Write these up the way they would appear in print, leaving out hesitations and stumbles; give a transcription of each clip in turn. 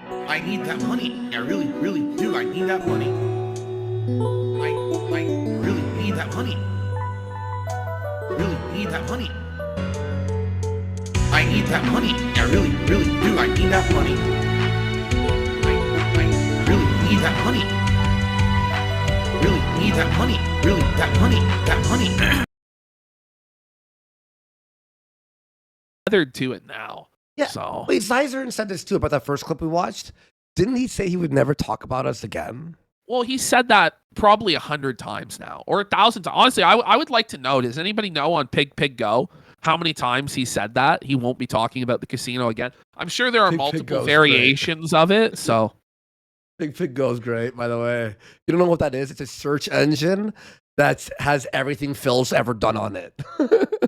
I need that money. I really, really do. I need that money. I really need that money. Really need that money. I need that money. I really, really do. I need that money. I really need that money. Really need that money. Really, that money. That money. Tethered to it now. Yeah. So Wait, Zeiser said this too about that first clip we watched. Didn't he say he would never talk about us again? well, he said that probably 100 times now, or 1,000 times. Honestly, I would like to know. Does anybody know on Pig Go how many times he said that he won't be talking about the casino again? I'm sure there are multiple variations of it. So Pig Go's great, by the way. You don't know what that is? It's a search engine that has everything Phil's ever done on it.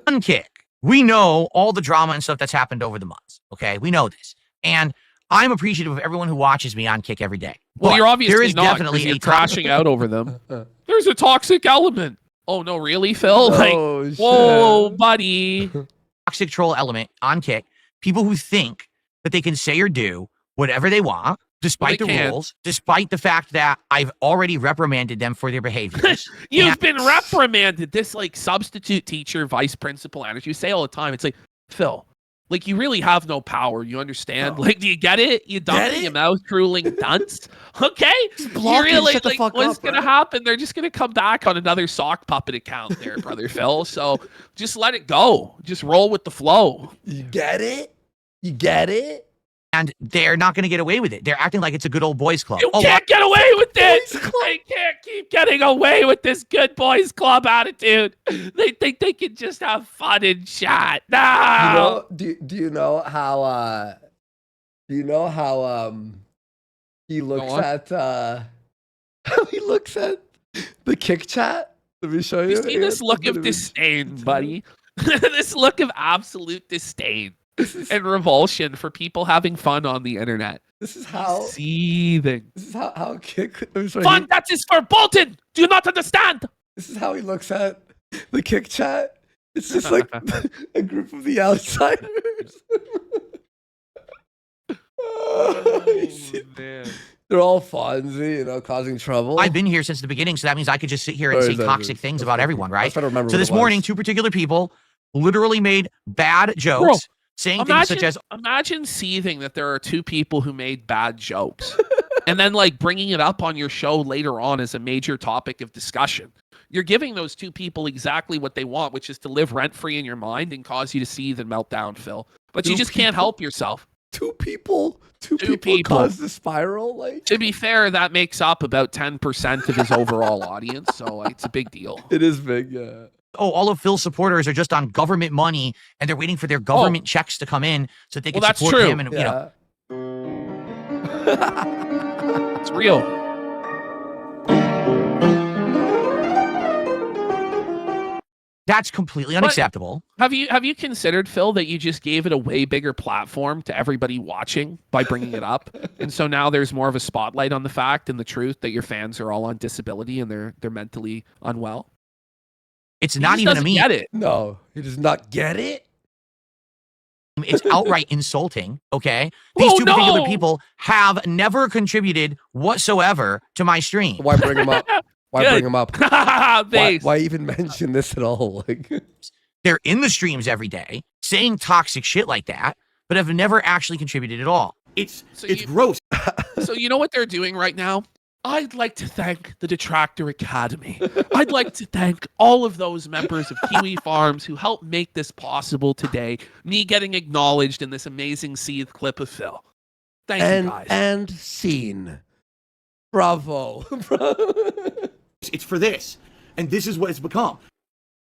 On Kick, we know all the drama and stuff that's happened over the months. Okay, we know this, and I'm appreciative of everyone who watches me on Kick every day. well, But you're obviously there is not, definitely 'cause you're a crashing out over them. There's a toxic element. Oh no, really, Phil? Like, Oh, shit. whoa, buddy. toxic troll element on Kick. People who think that they can say or do whatever they want, despite Well, the they can't. rules, despite the fact that I've already reprimanded them for their behaviors. You've And- been reprimanded. This like substitute teacher, vice principal, and you say all the time, it's like, Phil, like you really have no power. You understand? Like, do you get it? You dumping your mouth drooling dunce. Okay, block it, really shut the like fuck what's up, gonna bro. happen? They're just gonna come back on another sock puppet account there, brother Phil. So just let it go. Just roll with the flow. You get it? You get it? and they're not going to get away with it. They're acting like it's a good old boys club. You can't get away with this. They can't keep getting away with this good boys club attitude. They think they can just have fun and chat. No. Do you know how he looks on. at how he looks at the Kick chat? Let me show you. You see Here, this look I'm of gonna- disdain, buddy? This look of absolute disdain and revulsion for people having fun on the internet. This is how Seething. this is how Kick. I'm sorry, Fun that is for Bolton. Do you not understand? This is how he looks at the Kick chat. It's just like a group of the outsiders. You see, they're all Fonzie, you know, causing trouble. I've been here since the beginning, so that means I could just sit here and Or say is that- toxic things about everyone, I was right? trying to remember So what this it was. morning, two particular people literally made bad jokes, saying things such as, Imagine seething that there are two people who made bad jokes and then like bringing it up on your show later on as a major topic of discussion. You're giving those two people exactly what they want, which is to live rent-free in your mind and cause you to seethe and melt down, Phil. But you Two just can't help yourself. Two people people. caused the spiral. Like, To be fair, that makes up about 10% of his overall audience, so like, it's a big deal. it is big, yeah. oh, all of Phil's supporters are just on government money and they're waiting for their government checks to come in so that they can Well, that's support true. him. And, you know, Yeah. It's real. that's completely unacceptable. Have you considered, Phil, that you just gave it a way bigger platform to everybody watching by bringing it up? And so now there's more of a spotlight on the fact and the truth that your fans are all on disability and they're mentally unwell. It's He not just even a doesn't meme. get it. No, he does not get it. It's outright insulting, okay? These Oh, two particular no! people have never contributed whatsoever to my stream. Why bring him up? Why Good. bring him up? Why, Base. why even mention this at all? Like, They're in the streams every day saying toxic shit like that, but have never actually contributed at all. It's So it's you- gross. So you know what they're doing right now? I'd like to thank the Detractor Academy. I'd like to thank all of those members of Kiwi Farms who helped make this possible today. Me getting acknowledged in this amazing seethe clip of Phil. Thank you guys. and scene. Bravo. It's for this, and this is what it's become.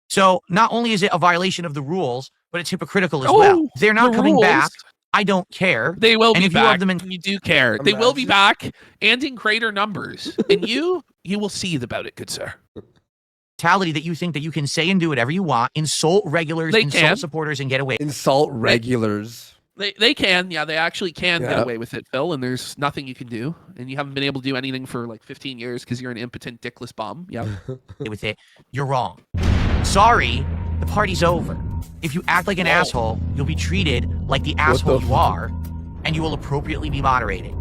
So not only is it a violation of the rules, but it's hypocritical as Oh, well. They're not the coming rules. back. I don't care. They will And be if you have back. them in- You do care. They will be back and in greater numbers. And you will seethe about it, good sir. Mentality that you think that you can say and do whatever you want, insult regulars, They insult can. supporters, and get away. Insult regulars. They can. Yeah, they actually can get Yeah. away with it, Phil, and there's nothing you can do. And you haven't been able to do anything for like 15 years because you're an impotent, dickless bum. Yep. with it. You're wrong. Sorry, the party's over. If you act like an Whoa. asshole, you'll be treated like the asshole you are, and you will appropriately be moderated.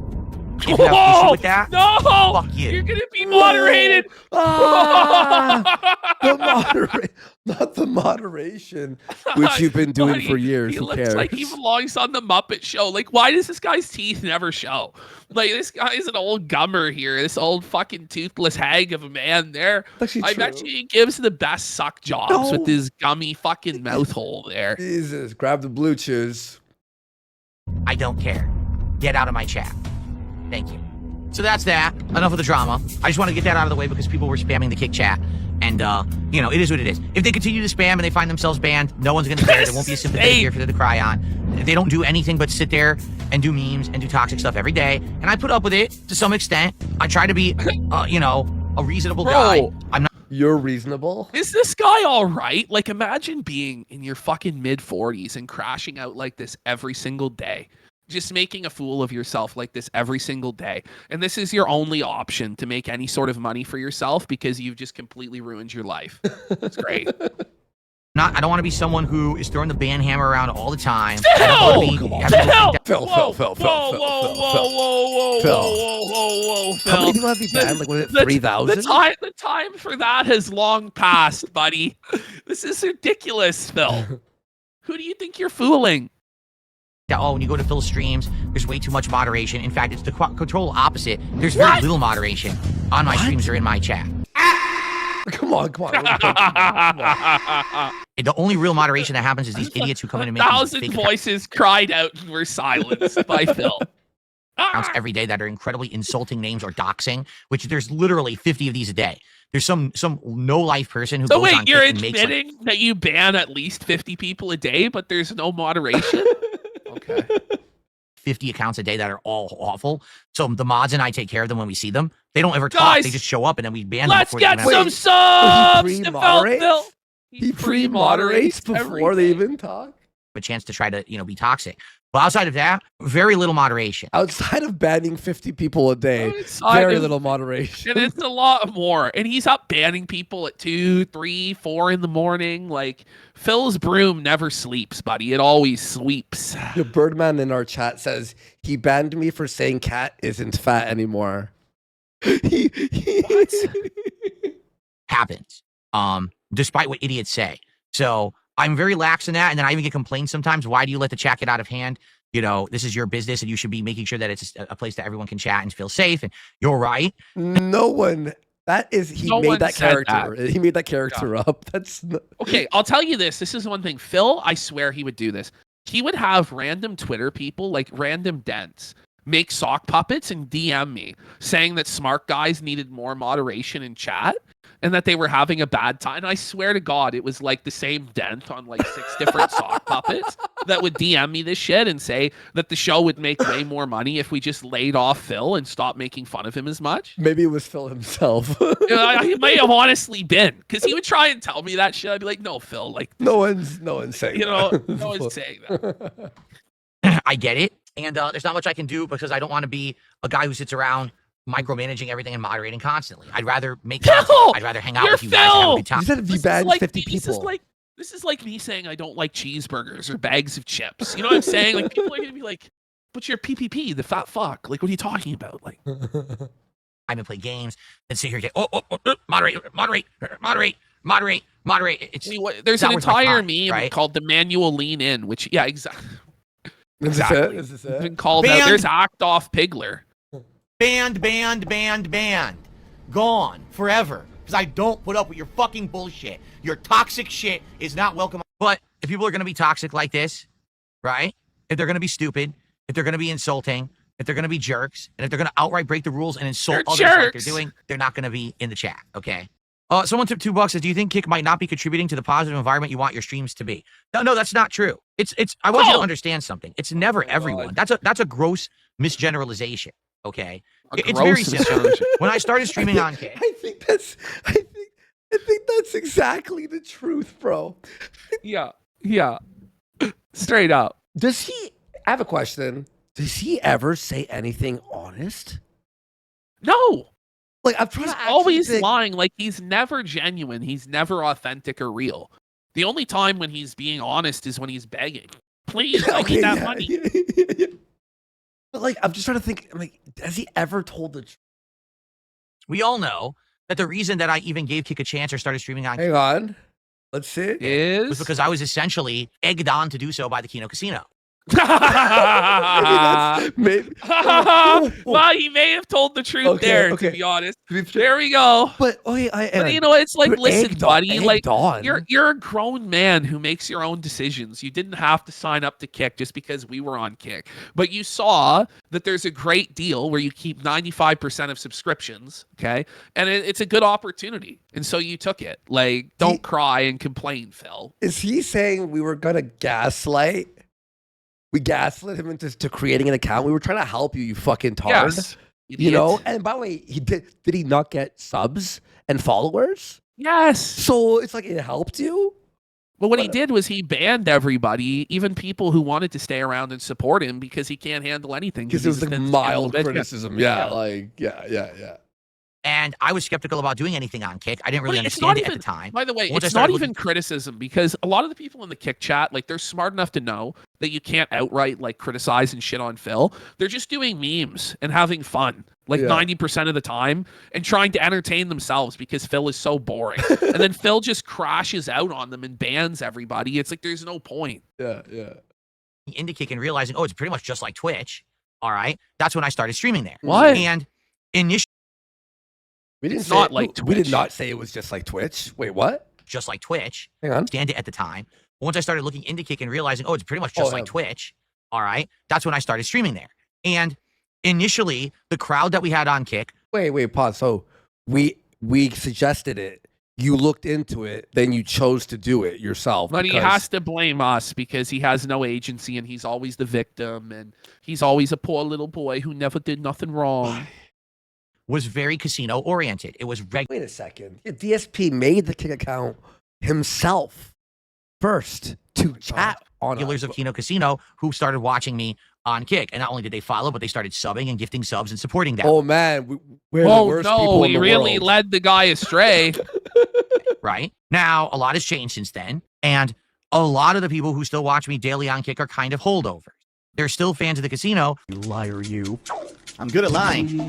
If you have an issue with that, no, fuck you. You're gonna be moderated. Not the moderation, which you've been doing Buddy, for years. He Who looks cares? like he belongs on the Muppet Show. Like, why does this guy's teeth never show? Like, this guy's an old gummer here. This old fucking toothless hag of a man there. Actually I true. bet you he gives the best suck jobs with his gummy fucking mouth hole there. Jesus, grab the blue chews. I don't care. Get out of my chat. Thank you. So that's that. Enough of the drama. I just want to get that out of the way because people were spamming the kick chat. And, you know, it is what it is. If they continue to spam and they find themselves banned, no one's going to care. There won't be a sympathetic ear for them to cry on. They don't do anything but sit there and do memes and do toxic stuff every day. And I put up with it to some extent. I try to be, you know, a reasonable guy. I'm not. You're reasonable. Is this guy all right? Like, imagine being in your fucking mid-40s and crashing out like this every single day. Just making a fool of yourself like this every single day. And this is your only option to make any sort of money for yourself because you've just completely ruined your life. It's great. I don't want to be someone who is throwing the ban hammer around all the time. Phil! Phil, Phil. How many people have you banned? Like, was it 3,000? The time for that has long passed, buddy. This is ridiculous, Phil. Who do you think you're fooling? Oh, when you go to Phil's streams, there's way too much moderation. In fact, it's the control opposite. There's very little moderation on my streams or in my chat. Come on. The only real moderation that happens is these idiots who come in and make 1,000 voices cried out and were silenced by Phil. Accounts every day that are incredibly insulting names or doxing, which there's literally 50 of these a day. There's some no-life person who goes on you're Kick and makes admitting that you ban at least 50 people a day, but there's no moderation? Okay. 50 accounts a day that are all awful. So the mods and I take care of them when we see them. They don't ever talk. Guys, They just show up and then we ban them. Let's before get they some subs to Phil. He pre-moderates before they even talk? a chance to try to, you know, be toxic. But outside of that, very little moderation. Outside of banning 50 people a day, very little moderation. And it's a lot more. And he's up banning people at 2, 3, 4 in the morning. Like, Phil's broom never sleeps, buddy. It always sweeps. The Birdman in our chat says, he banned me for saying cat isn't fat anymore. Happens. Despite what idiots say. So I'm very lax in that. And then I even get complaints sometimes. Why do you let the chat get out of hand? You know, this is your business and you should be making sure that it's a place that everyone can chat and feel safe. And you're right. No one. That is, he made that character. He made that character up. That's okay. I'll tell you this. This is one thing. Phil, I swear he would do this. He would have random Twitter people, like random dents, make sock puppets and DM me saying that smart guys needed more moderation in chat and that they were having a bad time. And I swear to God, it was like the same dent on like 6 different sock puppets that would DM me this shit and say that the show would make way more money if we just laid off Phil and stopped making fun of him as much. Maybe it was Phil himself. It may have honestly been, because he would try and tell me that shit. I'd be like, no, Phil, like no one's saying that. no one's saying that. I get it. And there's not much I can do because I don't want to be a guy who sits around micromanaging everything and moderating constantly. I'd rather make content. I'd rather hang out with you guys and have a good time. You said if you banned 50 people. This is like me saying I don't like cheeseburgers or bags of chips. You know what I'm saying? Like, people are going to be like, but you're PPP, the fat fuck. Like, what are you talking about? Like, I'm gonna play games and sit here and get, moderate. It's, there's an entire meme right? called the manual lean in, which, yeah, exactly. Is this it? It's been called out. There's act off Pigler. Banned. Gone forever. Because I don't put up with your fucking bullshit. Your toxic shit is not welcome. But if people are going to be toxic like this, right? If they're going to be stupid, if they're going to be insulting, if they're going to be jerks, and if they're going to outright break the rules and insult others like they're doing, they're not going to be in the chat, okay? Someone tipped $2 says, do you think Kick might not be contributing to the positive environment you want your streams to be? No, that's not true. I want you to understand something. It's never everyone. That's a gross misgeneralization, okay? It's very simple. When I started streaming on Kick, I think that's exactly the truth, bro. Yeah. Straight up. I have a question. Does he ever say anything honest? No. Like, I'm trying He's to always lying. Like, he's never genuine. He's never authentic or real. The only time when he's being honest is when he's begging. Please, I need that money. Yeah. But like, I'm just trying to think. I'm like, has he ever told the truth? We all know that the reason that I even gave Kick a chance or started streaming on Hang on. Let's see. was because I was essentially egged on to do so by the Kino Casino. Maybe. Well, he may have told the truth Okay, there, okay. to be honest. There we go. But But you know, it's like, you're listen, egged buddy, like on. you're a grown man who makes your own decisions. You didn't have to sign up to Kick just because we were on Kick. But you saw that there's a great deal where you keep 95% of subscriptions, okay? And it's a good opportunity. And so you took it. Like, don't cry and complain, Phil. Is he saying we were gonna gaslight? We gaslit him into creating an account. We were trying to help you, you fucking tard. Yes. You know? And by the way, did he not get subs and followers? Yes. So it's like it helped you? But what he did was he banned everybody, even people who wanted to stay around and support him, because he can't handle anything. Because it was like mild criticism. criticism. Yeah. And I was skeptical about doing anything on Kick. I didn't really understand it at the time. By the way, Once I it's started not even criticism, because a lot of the people in the Kick chat, like, they're smart enough to know that you can't outright like criticize and shit on Phil. They're just doing memes and having fun, like 90% of the time, and trying to entertain themselves because Phil is so boring. And then Phil just crashes out on them and bans everybody. It's like there's no point. Yeah. into Kick and realizing, oh, it's pretty much just like Twitch. All right. That's when I started streaming there. What? And initially, We didn't It's say not like We did Twitch. not say it was just like Twitch. Wait, what? just like Twitch, Hang on. stand it at the time. But once I started looking into Kick and realizing, oh, it's pretty much just like Twitch. All right. That's when I started streaming there. And initially, the crowd that we had on Kick. Wait, pause. So we suggested it. You looked into it, then you chose to do it yourself. But he has to blame us because he has no agency and he's always the victim and he's always a poor little boy who never did nothing wrong. Was very casino oriented. It was regular. Wait a second. Yeah, DSP made the Kick account himself first to chat on Regulars of Kino Casino who started watching me on Kick. And not only did they follow, but they started subbing and gifting subs and supporting that. Oh man, we're the worst people in he the really world. led the guy astray. Right? Now, a lot has changed since then. And a lot of the people who still watch me daily on Kick are kind of holdovers. They're still fans of the casino. You liar, you. I'm good at lying.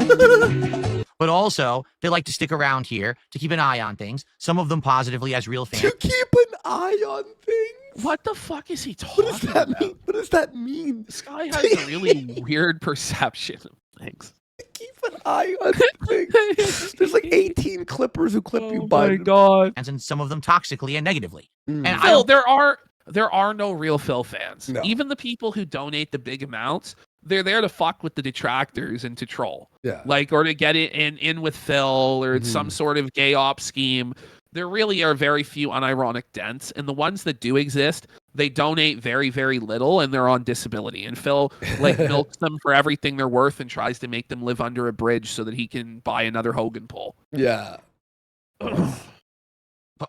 But also, they like to stick around here to keep an eye on things. Some of them positively as real fans. To keep an eye on things. What the fuck is he talking What does that about? mean? What does that mean? This guy has a really weird perception of things. Keep an eye on things. There's like 18 clippers who clip you, Oh bud. my god. And some of them toxically and negatively. Mm. And I Phil, don't, there are no real Phil fans. No. Even the people who donate the big amounts, they're there to fuck with the detractors and to troll. Yeah. Like, or to get it in with Phil, or it's some sort of gay op scheme. There really are very few unironic dents, and the ones that do exist, they donate very, very little, and they're on disability. And Phil like milks them for everything they're worth and tries to make them live under a bridge so that he can buy another Hogan pole. Yeah.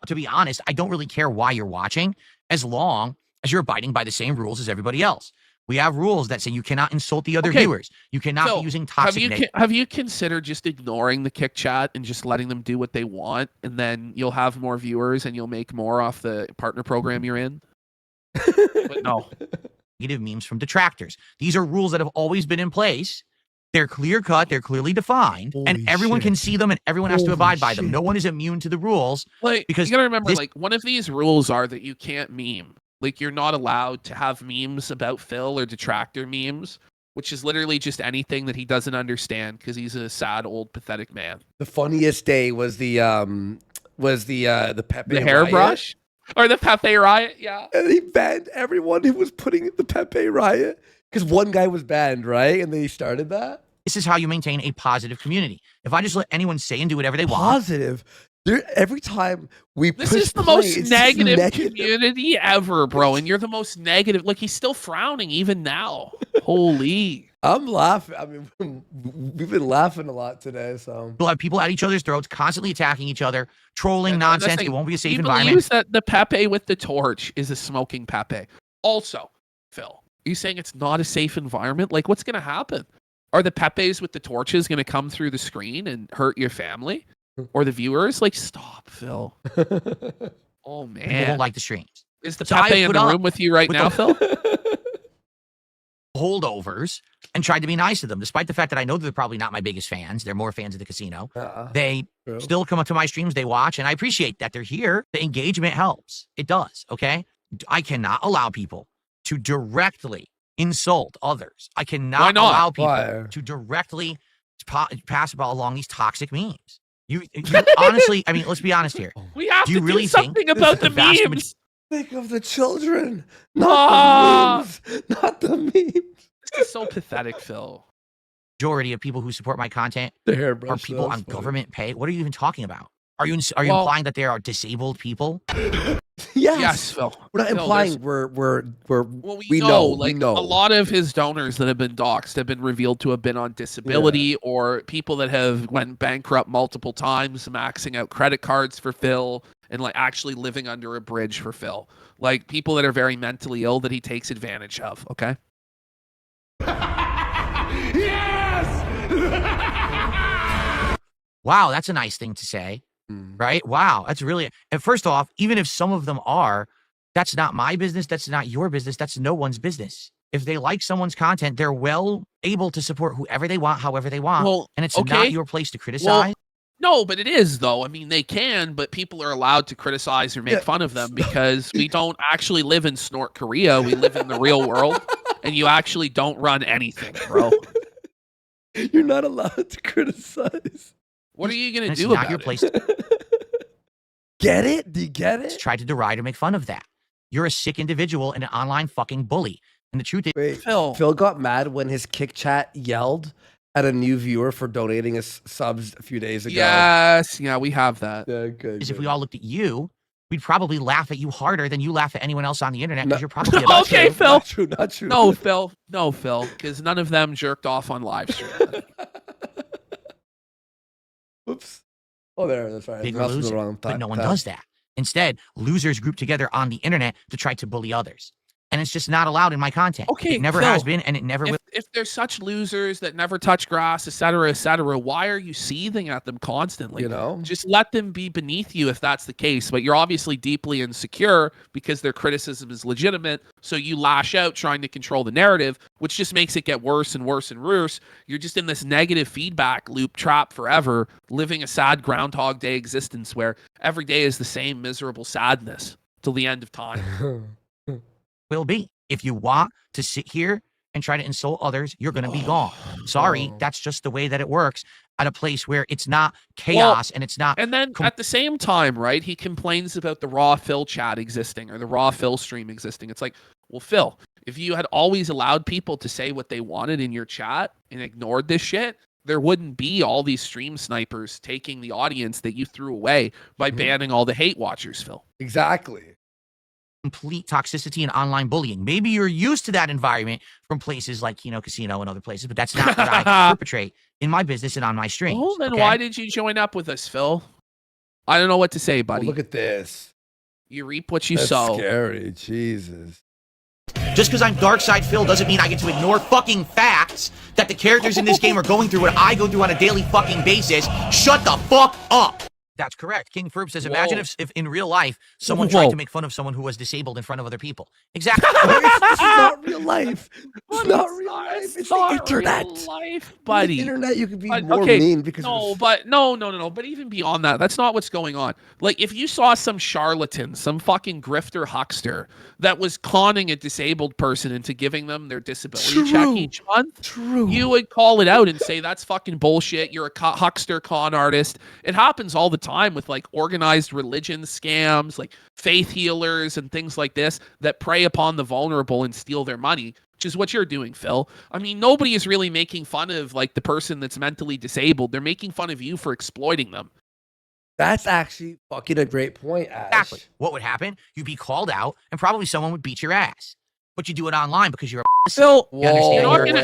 to be honest, I don't really care why you're watching as long as you're abiding by the same rules as everybody else. We have rules that say you cannot insult the other viewers. You cannot Phil, be using toxic have you considered just ignoring the Kick chat and just letting them do what they want, and then you'll have more viewers and you'll make more off the partner program you're in? But no. negative memes from detractors. These are rules that have always been in place. They're clear cut, they're clearly defined, and Holy everyone can shit. see them and everyone has to Holy abide by them. shit. No one is immune to the rules. Like, Because you gotta remember, this- like, one of these rules are that you can't meme. Like, you're not allowed to have memes about Phil or detractor memes, which is literally just anything that he doesn't understand because he's a sad, old, pathetic man. The funniest day was the Pepe The riot. hairbrush? Or the Pepe riot, yeah. And he banned everyone who was putting the Pepe riot because one guy was banned, right? And they started that. This is how you maintain a positive community. If I just let anyone say and do whatever they want, Positive. Every time we This push is the play, most it's just negative community ever, bro. And you're the most negative. Like, he's still frowning even now. Holy. I'm laughing. I mean, we've been laughing a lot today, so. you'll have people at each other's throats, constantly attacking each other, trolling And that's nonsense. like, It won't be a safe he environment. believes that the Pepe with the torch is a smoking Pepe. Also, Phil, are you saying it's not a safe environment? Like, what's going to happen? Are the Pepes with the torches going to come through the screen and hurt your family or the viewers? Like, stop, Phil. Oh, People man. won't like the streams. Is the So I Pepe in put the up room with you right with now, the- Phil? holdovers and tried to be nice to them, despite the fact that I know they're probably not my biggest fans. They're more fans of the casino. They still come up to my streams, they watch, and I appreciate that they're here. The engagement helps. It does, okay? I cannot allow people to directly insult others. I cannot allow people to directly pass along these toxic memes. You honestly, I mean, let's be honest here. We have to really do something about the memes. Think of the children, not the memes. Not the memes. This is so pathetic, Phil. Majority of people who support my content There, are people on government pay. What are you even talking about? Are you implying that there are disabled people? Yes, Phil. We're not implying we know. Like, a lot of his donors that have been doxxed have been revealed to have been on disability, or people that have went bankrupt multiple times, maxing out credit cards for Phil, and like actually living under a bridge for Phil. Like people that are very mentally ill that he takes advantage of. Okay. Wow, that's a nice thing to say, right? Wow, that's really. And first off, even if some of them are, that's not my business. That's not your business. That's no one's business. If they like someone's content, they're well able to support whoever they want, however they want. Well, and it's not your place to criticize. No, but it is, though. I mean, they can, but people are allowed to criticize or make fun of them because we don't actually live in Snort Korea. We live in the real world, and you actually don't run anything, bro. You're not allowed to criticize. What are you going to do about not your it? place Get it? Do you get it? Try to deride or make fun of that. You're a sick individual and an online fucking bully. And the truth is, Phil got mad when his kick chat yelled at a new viewer for donating his subs a few days ago. Yes, yeah, we have that. Yeah, good. if we all looked at you, we'd probably laugh at you harder than you laugh at anyone else on the internet because you're probably okay, Phil. Not true. No, Phil, because none of them jerked off on live stream. Oops. Oh, that's right. Big loser, but no one does that. Instead, losers group together on the internet to try to bully others. And it's just not allowed in my content. Okay, it never Phil, has been, and it never will. If they're such losers that never touch grass, etc., why are you seething at them constantly? You know, just let them be beneath you if that's the case. But you're obviously deeply insecure because their criticism is legitimate. So you lash out trying to control the narrative, which just makes it get worse and worse and worse. You're just in this negative feedback loop trap forever, living a sad Groundhog Day existence where every day is the same miserable sadness till the end of time. Will be. If you want to sit here and try to insult others, you're going to be gone. Sorry, that's just the way that it works at a place where it's not chaos and it's not. And then at the same time, right, he complains about the raw Phil chat existing or the raw Phil stream existing. It's like, well, Phil, if you had always allowed people to say what they wanted in your chat and ignored this shit, there wouldn't be all these stream snipers taking the audience that you threw away by banning all the hate watchers, Phil. Exactly. Complete toxicity and online bullying. Maybe you're used to that environment from places like Kino Casino and other places, but that's not what I perpetrate in my business and on my streams. Well, then why did you join up with us, Phil? I don't know what to say, buddy. Look at this. You reap what you That's sow. Scary, Jesus. Just because I'm Dark Side Phil doesn't mean I get to ignore fucking facts that the characters in this game are going through what I go through on a daily fucking basis. Shut the fuck up. That's correct. King Ferb says, imagine if in real life, someone tried to make fun of someone who was disabled in front of other people. Exactly. This is not real life. It's not real life. It's the internet. Real life, buddy. The internet, you can be more mean because no. But even beyond that, that's not what's going on. Like, if you saw some charlatan, some fucking grifter huckster that was conning a disabled person into giving them their disability check each month, you would call it out and say, that's fucking bullshit. You're a huckster con artist. It happens all the time with like organized religion scams, like faith healers and things like this that prey upon the vulnerable and steal their money, which is what you're doing, Phil. I mean, nobody is really making fun of like the person that's mentally disabled. They're making fun of you for exploiting them. That's actually fucking a great point, Ash. Exactly. What would happen? You'd be called out and probably someone would beat your ass. But you do it online because you're a Phil, you understand? you're You're a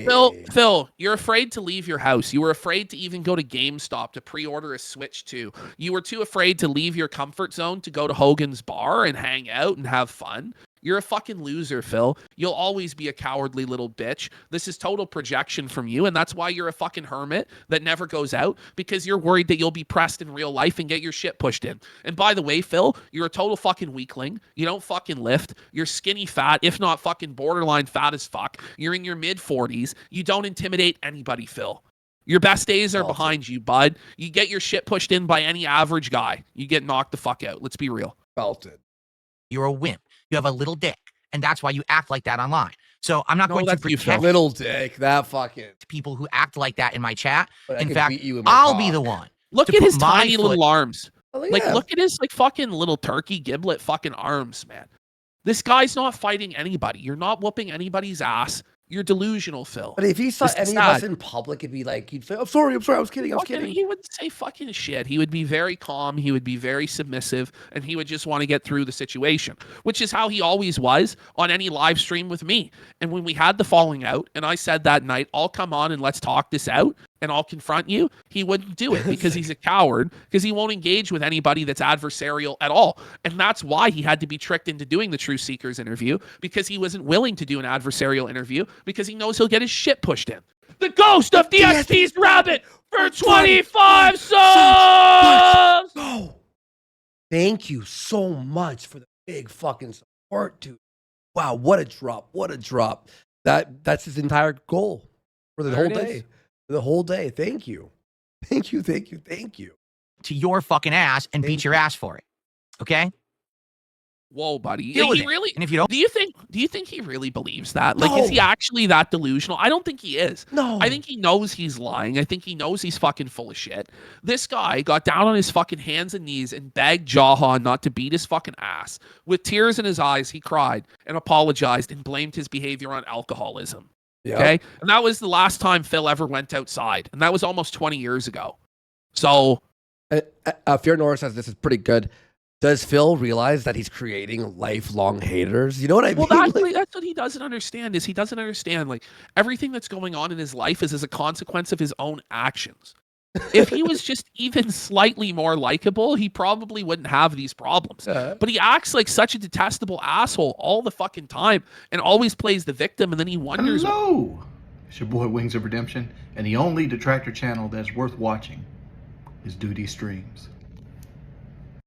coward. Phil, you're afraid to leave your house. You were afraid to even go to GameStop to pre-order a Switch 2. You were too afraid to leave your comfort zone to go to Hogan's Bar and hang out and have fun. You're a fucking loser, Phil. You'll always be a cowardly little bitch. This is total projection from you, and that's why you're a fucking hermit that never goes out, because you're worried that you'll be pressed in real life and get your shit pushed in. And by the way, Phil, you're a total fucking weakling. You don't fucking lift. You're skinny fat, if not fucking borderline fat as fuck. You're in your mid-40s. You don't intimidate anybody, Phil. Your best days are behind you, bud. You get your shit pushed in by any average guy. You get knocked the fuck out. Let's be real. Belted. You're a wimp. You have a little dick. And that's why you act like that online. So I'm not going to protect little dick. That fucking people who act like that in my chat. But in fact, I'll be the one. Look at his tiny little arms. Oh, Like, yeah. look at his like fucking little turkey giblet fucking arms, man. This guy's not fighting anybody. You're not whooping anybody's ass. You're delusional, Phil. But if he saw This is any of us sad. in public, it'd be like, he'd say, I'm sorry, I was kidding, I was kidding. He wouldn't say fucking shit. He would be very calm. He would be very submissive, and he would just want to get through the situation, which is how he always was on any live stream with me. And when we had the falling out, and I said that night, I'll come on and let's talk this out, and I'll confront you, he wouldn't do it because he's a coward, because he won't engage with anybody that's adversarial at all. And that's why he had to be tricked into doing the Truth Seekers interview, because he wasn't willing to do an adversarial interview, because he knows he'll get his shit pushed in. The ghost of DSP's rabbit for 25 subs! Go. Thank you so much for the big fucking support, dude. Wow, what a drop. What a drop. That's his entire goal for the whole day. The whole day. Thank you. Thank you. Thank you. Thank you. To your fucking ass and beat your ass for it. Okay? Whoa, buddy. Deal with He it. really, And if you don't, do you think he really believes that? Like, No. is he actually that delusional? I don't think he is. No. I think he knows he's lying. I think he knows he's fucking full of shit. This guy got down on his fucking hands and knees and begged Jahan not to beat his fucking ass. With tears in his eyes, he cried and apologized and blamed his behavior on alcoholism. Yep. Okay? And that was the last time Phil ever went outside. And that was almost 20 years ago. So, Fear Norris says this is pretty good. Does Phil realize that he's creating lifelong haters? You know what I mean? well, actually, that's what he doesn't understand is he doesn't understand, like, everything that's going on in his life is as a consequence of his own actions. If he was just even slightly more likable, he probably wouldn't have these problems. But he acts like such a detestable asshole all the fucking time and always plays the victim, and then he wonders. Hello! It's your boy Wings of Redemption, and the only detractor channel that's worth watching is Duty Streams.